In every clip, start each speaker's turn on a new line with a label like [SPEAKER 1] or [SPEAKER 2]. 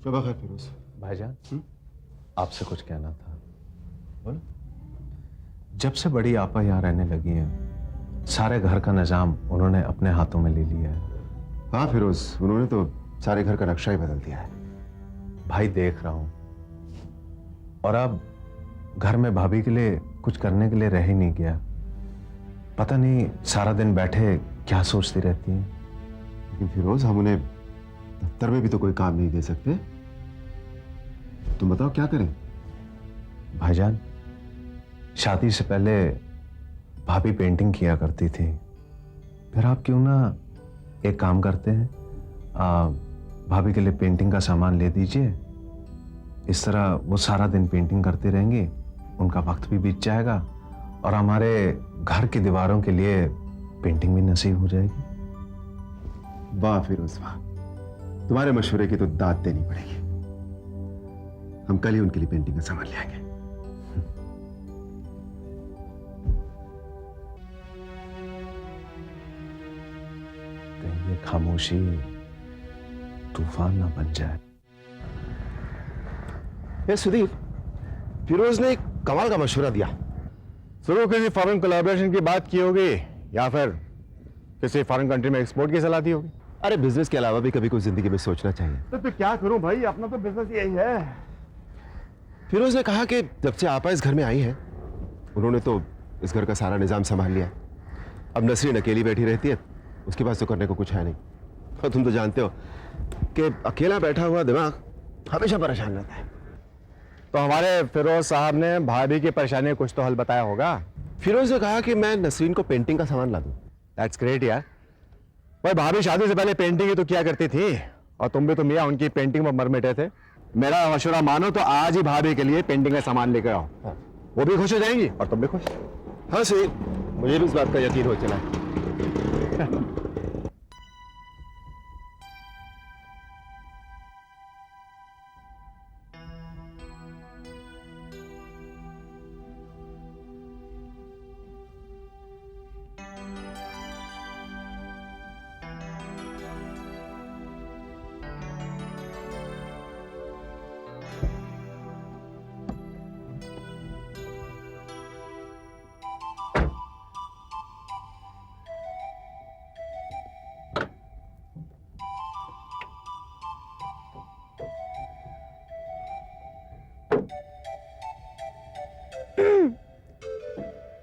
[SPEAKER 1] सुबह खैर फिरोज।
[SPEAKER 2] भाईजान, आपसे कुछ कहना था। बोलो। जब से बड़ी आपा यहाँ रहने लगी है, सारे घर का निजाम उन्होंने अपने हाथों में ले लिया है।
[SPEAKER 1] हाँ फिरोज, उन्होंने तो सारे घर का नक्शा ही बदल दिया है।
[SPEAKER 2] भाई देख रहा हूं, और अब घर में भाभी के लिए कुछ करने के लिए रह ही नहीं गया। पता नहीं सारा दिन बैठे क्या सोचती रहती हैं।
[SPEAKER 1] लेकिन फिरोज, हम उन्हें दफ्तर में भी तो कोई काम नहीं दे सकते। तुम बताओ क्या करें?
[SPEAKER 2] भाईजान, शादी से पहले भाभी पेंटिंग किया करती थी। फिर आप क्यों ना एक काम करते हैं, भाभी के लिए पेंटिंग का सामान ले दीजिए। इस तरह वो सारा दिन पेंटिंग करते रहेंगे, उनका वक्त भी बीत जाएगा और हमारे घर की दीवारों के लिए पेंटिंग भी नसीब हो जाएगी।
[SPEAKER 1] वाह फिरोज वाह, तुम्हारे मशवरे की तो दाद देनी पड़ेगी। हम कल ही उनके लिए पेंटिंग का सामान ले आएंगे।
[SPEAKER 2] कहीं ये खामोशी तूफान ना बन जाए।
[SPEAKER 1] ये सुधीर, फिरोज ने एक कमाल का मशवरा दिया।
[SPEAKER 3] शुरू किसी फॉरेन कोलैबोरेशन की बात की होगी या फिर किसी फॉरेन कंट्री में एक्सपोर्ट की सलाह दी होगी।
[SPEAKER 1] अरे बिजनेस के अलावा भी कभी कोई जिंदगी में सोचना चाहिए।
[SPEAKER 3] तो क्या करूं भाई, अपना तो बिजनेस यही है।
[SPEAKER 1] फिरोज ने कहा कि जब से आपा इस घर में आई है, उन्होंने तो इस घर का सारा निजाम संभाल लिया है। अब नसरीन अकेली बैठी रहती है, उसके पास तो करने को कुछ है नहीं। और तुम तो जानते हो कि अकेला बैठा हुआ दिमाग हमेशा परेशान रहता है।
[SPEAKER 3] तो हमारे फिरोज साहब ने भाभी की परेशानी का कुछ तो हल बताया होगा।
[SPEAKER 1] फिरोज ने कहा कि मैं नसरीन को पेंटिंग का सामान ला दूं।
[SPEAKER 3] दैट्स ग्रेट यार। भाई भाभी शादी से पहले पेंटिंग ही तो किया करती थी, और तुम भी तो मियां उनकी पेंटिंग में मरमिटे थे। मेरा मशवरा मानो तो आज ही भाभी के लिए पेंटिंग का सामान लेकर आओ। वो भी खुश हो जाएंगी और तुम भी खुश।
[SPEAKER 1] हाँ सही, मुझे भी इस बात का यकीन हो चला है।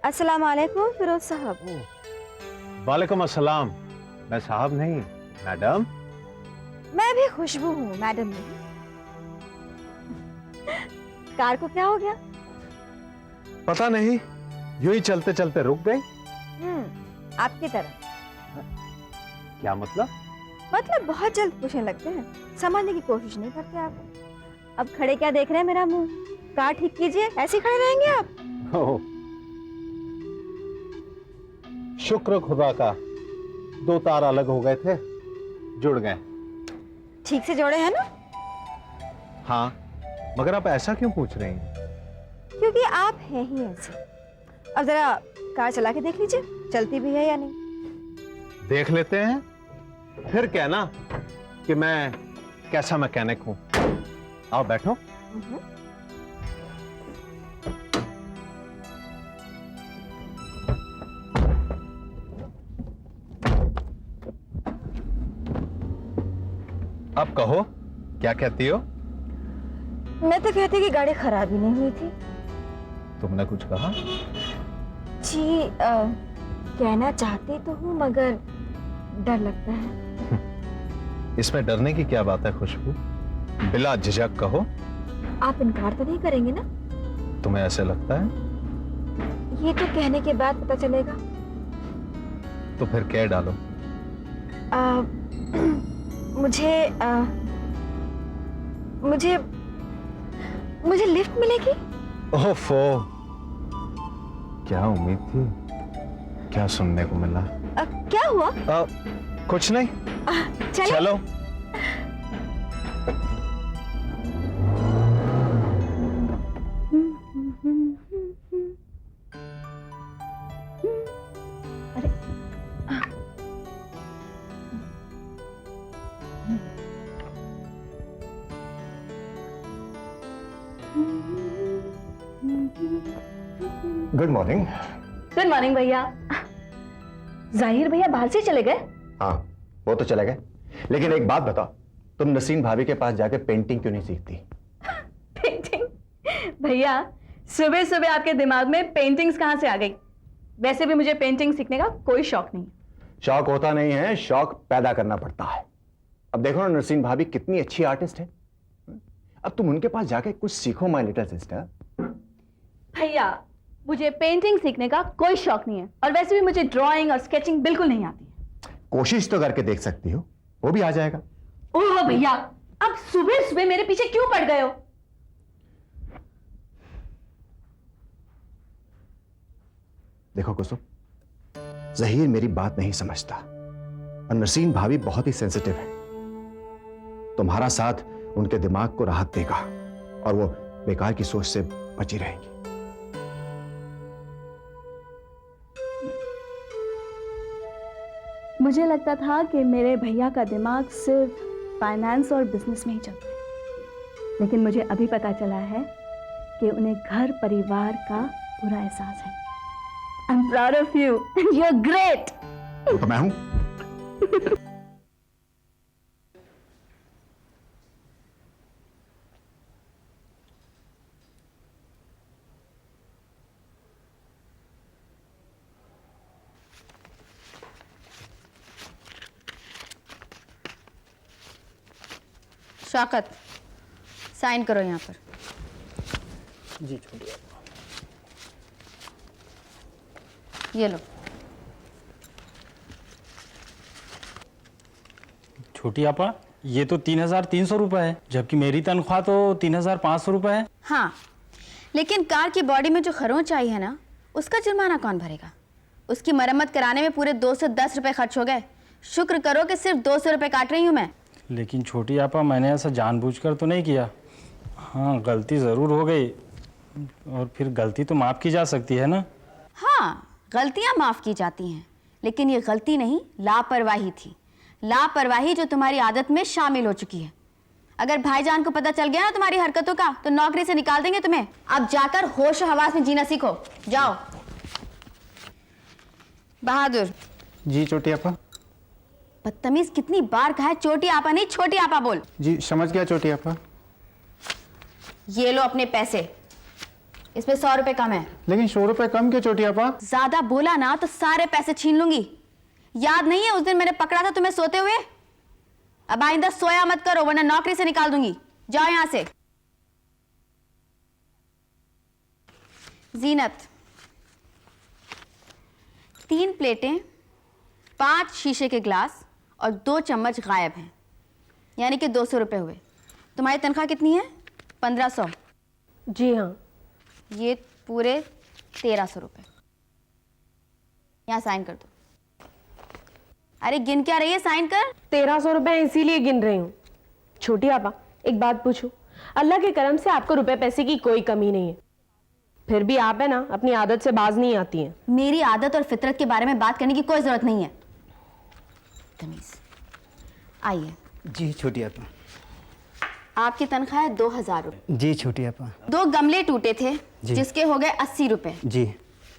[SPEAKER 4] अस्सलाम वालेकुम फिरोज साहब।
[SPEAKER 2] वालेकुम अस्सलाम। मैं साहब नहीं, मैडम।
[SPEAKER 4] मैं भी खुशबू हूँ, मैडम नहीं। कार को क्या हो गया?
[SPEAKER 2] पता नहीं, यूं ही चलते चलते रुक गई।
[SPEAKER 4] आपकी तरह।
[SPEAKER 2] क्या मतलब?
[SPEAKER 4] मतलब बहुत जल्द पूछने लगते हैं, समझने की कोशिश नहीं करते आप। अब खड़े क्या देख रहे हैं मेरा मुंह? कार ठीक कीजिए, ऐसे खड़े रहेंगे आप?
[SPEAKER 2] ओह, शुक्र खुदा का, दो तार अलग हो गए थे, जुड़ गए।
[SPEAKER 4] ठीक से जोड़े हैं ना?
[SPEAKER 2] हाँ, मगर आप ऐसा क्यों पूछ रही हैं?
[SPEAKER 4] क्योंकि आप हैं ही ऐसे। अब जरा कार चला के देख लीजिए, चलती भी है या नहीं।
[SPEAKER 2] देख लेते हैं, फिर कहना कि मैं कैसा मैकेनिक हूं। आओ बैठो। अब कहो, क्या कहती हो?
[SPEAKER 4] मैं तो कहती कि गाड़ी खराब ही नहीं हुई थी।
[SPEAKER 2] तुमने कुछ कहा?
[SPEAKER 4] जी, कहना चाहती तो हूँ मगर डर लगता है।
[SPEAKER 2] इसमें डरने की क्या बात है खुशबू? बिला झिझक कहो।
[SPEAKER 4] आप इनकार तो नहीं करेंगे ना?
[SPEAKER 2] तुम्हें ऐसे लगता है?
[SPEAKER 4] ये तो कहने के बाद पता चलेगा।
[SPEAKER 2] तो फिर कह डालो।
[SPEAKER 4] मुझे लिफ्ट मिलेगी?
[SPEAKER 2] ओफो, क्या उम्मीद थी, क्या सुनने को मिला।
[SPEAKER 4] क्या हुआ?
[SPEAKER 2] कुछ नहीं, चलो।
[SPEAKER 3] Good morning.
[SPEAKER 5] गुड मॉर्निंग भैया। जाहिर भैया बाहर से चले गए?
[SPEAKER 3] हाँ, वो तो चले गए, लेकिन एक बात बताओ, तुम नसीन भाभी के पास जाके पेंटिंग क्यों नहीं सीखती?
[SPEAKER 5] पेंटिंग? भैया सुबह सुबह आपके दिमाग में पेंटिंग्स कहां से आ गई? वैसे भी मुझे पेंटिंग सीखने का कोई शौक नहीं।
[SPEAKER 3] शौक होता नहीं है, शौक पैदा करना पड़ता है। अब देखो ना, नसीन भाभी कितनी अच्छी आर्टिस्ट है। अब तुम उनके पास जाके कुछ सीखो माय लिटिल सिस्टर।
[SPEAKER 5] भैया मुझे पेंटिंग सीखने का कोई शौक नहीं है, और वैसे भी मुझे ड्राइंग और स्केचिंग बिल्कुल नहीं आती है।
[SPEAKER 3] कोशिश तो करके देख सकती हो, वो भी आ जाएगा।
[SPEAKER 5] ओह भैया, अब सुबह सुबह मेरे पीछे क्यों पड़ गए हो?
[SPEAKER 3] देखो कुसुम, जहीर मेरी बात नहीं समझता और नसीन भाभी बहुत ही सेंसिटिव है। तुम्हारा साथ उनके दिमाग को राहत देगा और वो बेकार की सोच से बची रहेंगी।
[SPEAKER 5] मुझे लगता था कि मेरे भैया का दिमाग सिर्फ फाइनेंस और बिजनेस में ही चलता है, लेकिन मुझे अभी पता चला है कि उन्हें घर परिवार का पूरा एहसास है। I'm proud of you and you're great.
[SPEAKER 3] तो मैं हूं।
[SPEAKER 6] शौकत, साइन करो यहाँ पर।
[SPEAKER 7] जी छोटी
[SPEAKER 6] ये लो।
[SPEAKER 7] छोटी आपा, ये तो 3,300 रुपये है, जबकि मेरी तनख्वाह तो 3,500 रुपये है।
[SPEAKER 6] हाँ, लेकिन कार की बॉडी में जो खरोंच आई है ना, उसका जुर्माना कौन भरेगा? उसकी मरम्मत कराने में पूरे 210 रुपये खर्च हो गए। शुक्र करो कि सिर्फ 200 रुपये काट रही हूँ मैं।
[SPEAKER 7] लेकिन छोटी आपा, मैंने ऐसा जानबूझकर तो नहीं किया। हाँ, गलती ज़रूर हो गई, और फिर गलती तो माफ़ की जा सकती है ना?
[SPEAKER 6] हाँ, गलतियाँ माफ़ की जाती हैं, लेकिन ये गलती नहीं, लापरवाही थी। लापरवाही जो तुम्हारी आदत में शामिल हो चुकी है। अगर भाईजान को पता चल गया ना तुम्हारी हरकतों का, तो नौकरी से निकाल देंगे तुम्हें। अब जाकर होश और हवास में जीना सीखो। जाओ। बहादुर।
[SPEAKER 8] जी छोटी आपा।
[SPEAKER 6] बदतमीज कितनी बार कहा है, छोटी आपा नहीं छोटी आपा बोल।
[SPEAKER 8] जी समझ गया छोटी आपा।
[SPEAKER 6] ये लो अपने पैसे, इसमें 100 रुपए कम है।
[SPEAKER 8] लेकिन 100 रुपए कम क्यों छोटी आपा?
[SPEAKER 6] ज्यादा बोला ना तो सारे पैसे छीन लूंगी। याद नहीं है उस दिन मैंने पकड़ा था तुम्हें सोते हुए? अब आइंदा सोया मत करो, वरना नौकरी से निकाल दूंगी। जाओ यहां से। जीनत, 3 प्लेटें, 5 शीशे के ग्लास और 2 चम्मच गायब हैं, यानी कि 200 रुपए हुए। तुम्हारी तनख्वाह कितनी है? 1500।
[SPEAKER 5] जी हाँ।
[SPEAKER 6] ये पूरे 1300 रुपए। यहाँ साइन कर दो। अरे गिन क्या रही है, साइन कर।
[SPEAKER 9] 1300 रुपए इसीलिए गिन रही हूँ। छोटी आपा, एक बात पूछूं? अल्लाह के करम से आपको रुपए पैसे की कोई कमी नहीं है, फिर भी आप है ना अपनी आदत से बाज नहीं आती हैं।
[SPEAKER 6] मेरी आदत और फितरत के बारे में बात करने की कोई जरूरत नहीं है। तमीज। आइए।
[SPEAKER 8] जी छोटी आपा।
[SPEAKER 6] आपकी तनख्वाह है 2000 रुपए।
[SPEAKER 8] जी छोटी आपा।
[SPEAKER 6] 2 गमले टूटे थे जिसके हो गए 80 रुपए।
[SPEAKER 8] जी।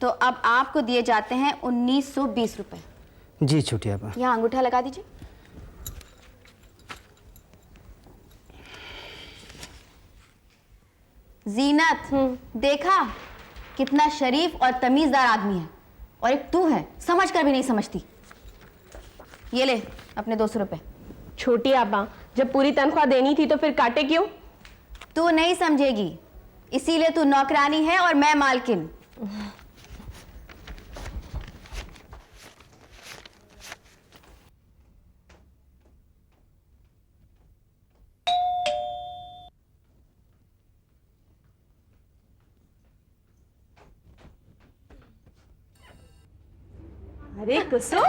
[SPEAKER 6] तो अब आपको दिए जाते हैं 1920 रुपए।
[SPEAKER 8] जी छोटी आपा।
[SPEAKER 6] यहाँ अंगूठा लगा दीजिए। जीनत, देखा कितना शरीफ और तमीजदार आदमी है, और एक तू है समझ कर भी नहीं समझती। ये ले अपने 200 रुपए।
[SPEAKER 9] छोटी आपा, जब पूरी तनख्वाह देनी थी तो फिर काटे क्यों?
[SPEAKER 6] तू नहीं समझेगी, इसीलिए तू नौकरानी है और मैं मालकिन।
[SPEAKER 5] अरे कुसुम।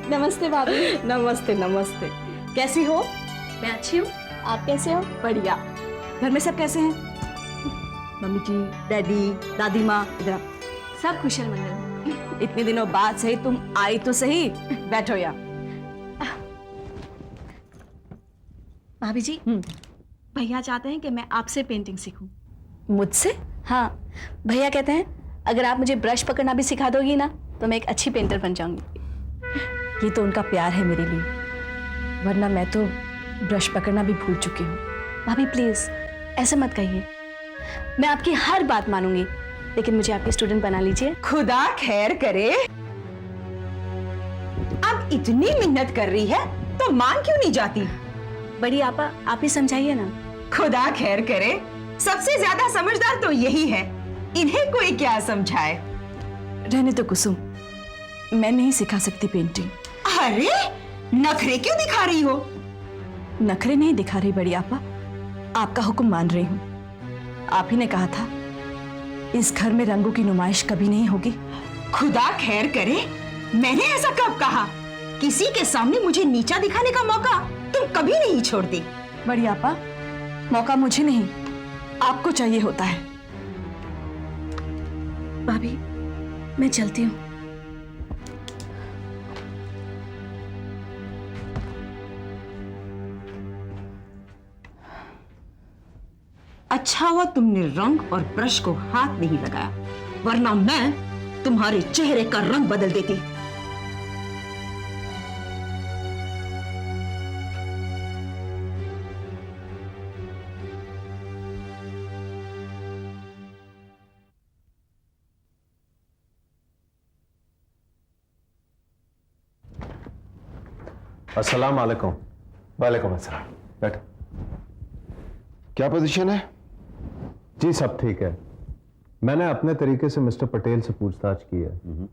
[SPEAKER 5] नमस्ते भाभी।
[SPEAKER 9] नमस्ते नमस्ते।
[SPEAKER 5] कैसी हो? मैं अच्छी हूँ, आप कैसे हो?
[SPEAKER 9] बढ़िया।
[SPEAKER 5] घर में सब कैसे हैं? मम्मी जी, डैडी, दादी माँ, इधर आओ। सब कुशल मंगल। इतने दिनों बाद सही तुम आई तो सही। बैठो यार। भाभी जी, भैया चाहते हैं कि मैं आपसे पेंटिंग सीखूं।
[SPEAKER 6] मुझसे?
[SPEAKER 5] हाँ, भैया कहते हैं अगर आप मुझे ब्रश पकड़ना भी सिखा दोगी ना तो मैं एक अच्छी पेंटर बन जाऊंगी।
[SPEAKER 6] ये तो उनका प्यार है मेरे लिए, वरना मैं तो ब्रश पकड़ना भी भूल चुकी हूँ।
[SPEAKER 5] भाभी प्लीज ऐसे मत कहिए, मैं आपकी हर बात मानूंगी, लेकिन मुझे आपकी स्टूडेंट बना लीजिए।
[SPEAKER 10] खुदा खैर करे, अब इतनी मेहनत कर रही है तो मान क्यों नहीं जाती?
[SPEAKER 5] बड़ी आपा आप ही समझाइए ना।
[SPEAKER 10] खुदा खैर करे, सबसे ज्यादा समझदार तो यही है, इन्हें कोई क्या समझाए।
[SPEAKER 6] रहने तो कुसुम, मैं नहीं सिखा सकती पेंटिंग।
[SPEAKER 10] अरे नखरे क्यों दिखा रही हो?
[SPEAKER 6] नखरे नहीं दिखा रही बड़ी आपा, आपका हुक्म मान रही हूँ। आप ही ने कहा था इस घर में रंगों की नुमाइश कभी नहीं होगी।
[SPEAKER 10] खुदा खैर करे, मैंने ऐसा कब कहा? किसी के सामने मुझे नीचा दिखाने का मौका तुम कभी नहीं छोड़ती।
[SPEAKER 6] बड़ी आपा, मौका मुझे नहीं आपको चाहिए होता है।
[SPEAKER 5] भाभी मैं चलती हूँ।
[SPEAKER 10] अच्छा हुआ तुमने रंग और ब्रश को हाथ नहीं लगाया, वरना मैं तुम्हारे चेहरे का रंग बदल देती।
[SPEAKER 2] अस्सलाम वालेकुम।
[SPEAKER 1] वालेकुम अस्सलाम। बैठ। क्या पोजीशन है?
[SPEAKER 2] जी सब ठीक है। मैंने अपने तरीके से मिस्टर पटेल से पूछताछ की है।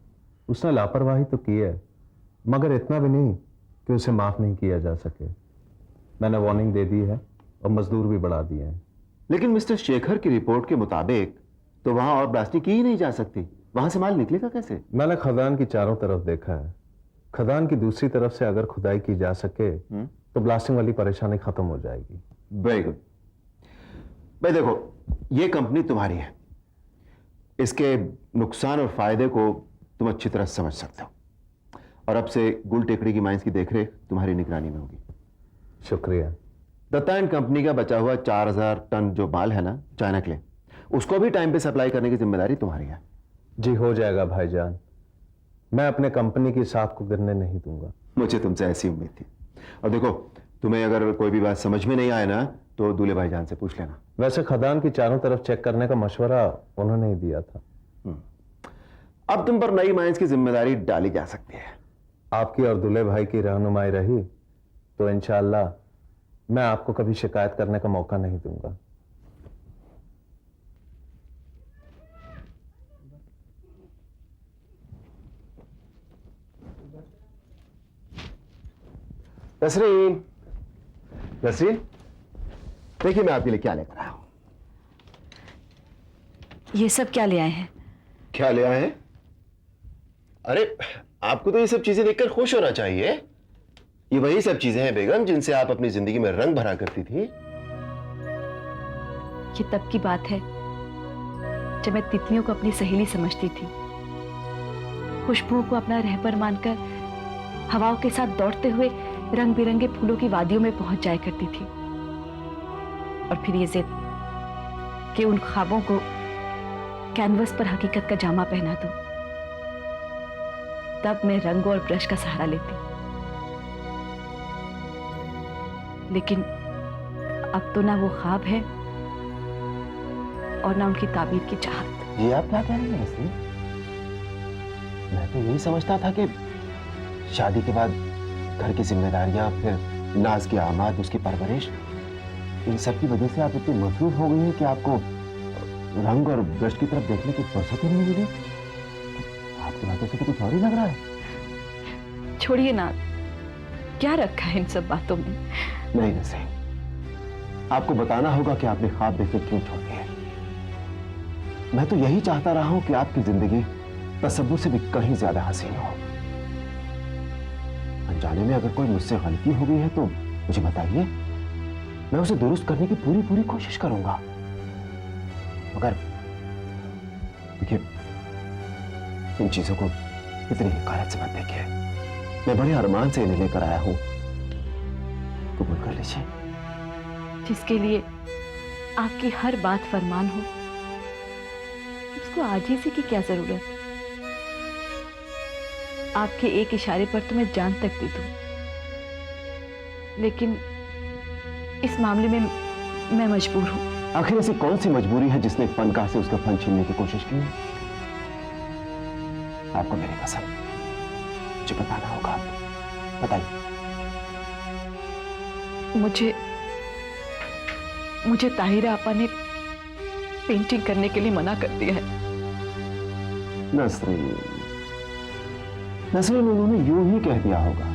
[SPEAKER 2] उसने लापरवाही तो की है, मगर इतना भी नहीं कि उसे माफ नहीं किया जा सके। मैंने वार्निंग दे दी है और मजदूर भी बढ़ा दिए हैं।
[SPEAKER 1] लेकिन मिस्टर शेखर की रिपोर्ट के मुताबिक तो वहां और ब्लास्टिंग की ही नहीं जा सकती। वहां से माल निकलेगा कैसे?
[SPEAKER 2] मैंने खदान की चारों तरफ देखा है। खदान की दूसरी तरफ से अगर खुदाई की जा सके तो ब्लास्टिंग वाली परेशानी खत्म हो जाएगी।
[SPEAKER 1] Very good. भाई देखो, ये कंपनी तुम्हारी है, इसके नुकसान और फायदे को तुम अच्छी तरह समझ सकते हो, और अब से गुल टेकड़ी की माइंस की देखरेख तुम्हारी निगरानी में होगी।
[SPEAKER 2] शुक्रिया।
[SPEAKER 1] दत्ता एंड कंपनी का बचा हुआ 4000 टन जो माल है ना चाइना के लिए, उसको भी टाइम पे सप्लाई करने की जिम्मेदारी तुम्हारी है।
[SPEAKER 2] जी हो जाएगा भाईजान। मैं अपने कंपनी की साख को गिरने नहीं दूंगा।
[SPEAKER 1] मुझे तुमसे ऐसी उम्मीद थी। और देखो, तुम्हें अगर कोई भी बात समझ में नहीं आए ना तो दूल्हे भाईजान से पूछ लेना।
[SPEAKER 2] वैसे खदान की चारों तरफ चेक करने का मशवरा उन्होंने ही दिया था।
[SPEAKER 1] अब तुम पर नई माइंस की जिम्मेदारी डाली जा सकती है।
[SPEAKER 2] आपकी और दूल्हे भाई की रहनुमाई रही तो इंशाअल्लाह मैं आपको कभी शिकायत करने का मौका नहीं दूंगा।
[SPEAKER 1] नसरीन, नसरीन, देखिए मैं आपके लिए क्या लेकर आया हूं।
[SPEAKER 6] ये सब क्या ले आए हैं?
[SPEAKER 1] क्या ले आए हैं? अरे आपको तो ये सब चीजें देखकर खुश होना चाहिए। ये वही सब चीजें हैं बेगम जिनसे आप अपनी जिंदगी में रंग भरा करती थी।
[SPEAKER 6] ये तब की बात है जब मैं तितलियों को अपनी सहेली समझती थी, खुशबुओं को अपना रहबर मानकर हवाओं के साथ दौड़ते हुए रंग बिरंगे फूलों की वादियों में पहुंच जाया करती थी। और फिर ये जिद कि उन ख्वाबों को कैनवस पर हकीकत का जामा पहना दूं, तब मैं रंग और ब्रश का सहारा लेती। लेकिन अब तो ना वो ख्वाब है और ना उनकी ताबीर की चाहत।
[SPEAKER 1] ये आप क्या कह रही हैं नसरीन? मैं तो यही समझता था कि शादी के बाद घर की जिम्मेदारियां, फिर नाज की आमद, उसकी परवरिश, इन सब की वजह से आप इतनी मसरूफ हो गई हैं कि आपको रंग और ब्रश की तरफ देखने की फुर्सत ही नहीं मिली। आपकी बातों से तो कुछ और ही लग रहा है।
[SPEAKER 6] छोड़िए ना, क्या रखा है इन सब बातों में?
[SPEAKER 1] नहीं नसरीन, आपको बताना होगा कि आपने ख्वाब देखे क्यों छोड़ दिए। मैं तो यही चाहता रहा हूं कि आपकी जिंदगी तसव्वुर से भी कहीं ज्यादा हसीन हो। अनजाने में अगर कोई मुझसे गलती हो गई है तो मुझे बताइए, मैं उसे दुरुस्त करने की पूरी पूरी कोशिश करूंगा। मगर देखिए, इन चीजों को इतनी हकारत से मत देखिए। मैं बड़े अरमान से इन्हें लेकर आया हूं, कबूल कर लीजिए।
[SPEAKER 5] जिसके लिए आपकी हर बात फरमान हो, उसको आजीज़ी की क्या जरूरत? आपके एक इशारे पर तो मैं जान तक दे दूं, लेकिन इस मामले में मैं मजबूर हूं।
[SPEAKER 1] आखिर ऐसी कौन सी मजबूरी है जिसने फनकार से उसका फन छीनने की कोशिश की है? आपको मेरी कसम, मुझे बताना होगा। बताइए।
[SPEAKER 5] मुझे ताहिरा आपा ने पेंटिंग करने के लिए मना कर दिया है।
[SPEAKER 1] नसरीन, उन्होंने यूं ही कह दिया होगा।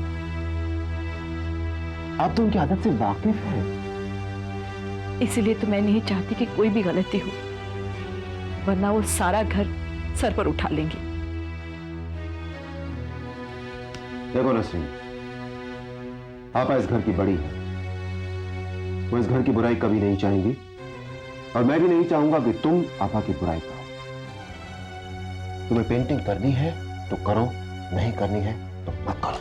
[SPEAKER 1] आप तो उनकी आदत से वाकिफ हैं।
[SPEAKER 5] इसीलिए तो मैं नहीं चाहती कि कोई भी गलती हो, वरना वो सारा घर सर पर उठा लेंगे।
[SPEAKER 1] देखो नसरीन, आपा इस घर की बड़ी है। वो इस घर की बुराई कभी नहीं चाहेंगी, और मैं भी नहीं चाहूंगा कि तुम आपा की बुराई करो। तुम्हें पेंटिंग करनी है तो करो, नहीं करनी है तो मत करो।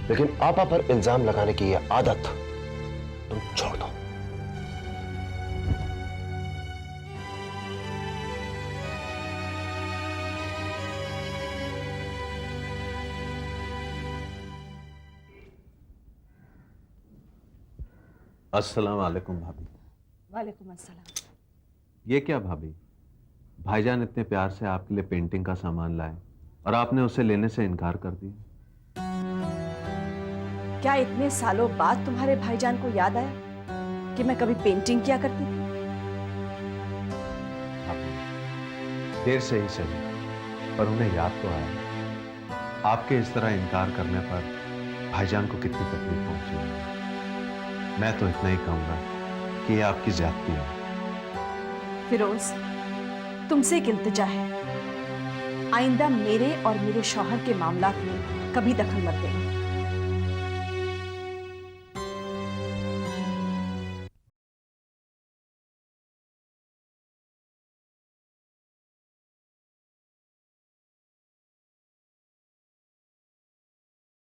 [SPEAKER 1] लेकिन आपा पर इल्जाम लगाने की यह आदत तुम छोड़ दो।
[SPEAKER 2] अस्सलाम वालेकुम भाभी।
[SPEAKER 10] वालेकुम अस्सलाम।
[SPEAKER 2] ये क्या भाभी, भाईजान इतने प्यार से आपके लिए पेंटिंग का सामान लाए और आपने उसे लेने से इनकार कर दिया।
[SPEAKER 10] क्या इतने सालों बाद तुम्हारे भाईजान को याद आया कि मैं कभी पेंटिंग किया करती थी?
[SPEAKER 2] भाभी, देर से ही सही, पर उन्हें याद तो आया। आपके इस तरह इनकार करने पर भाईजान को कितनी तकलीफ पहुंची। मैं तो इतना ही कहूंगा कि ये आपकी ज्यादती है।
[SPEAKER 10] फिरोज, तुमसे एक इल्तिजा है, आइंदा मेरे और मेरे शौहर के मामलात में कभी दखल मत देना।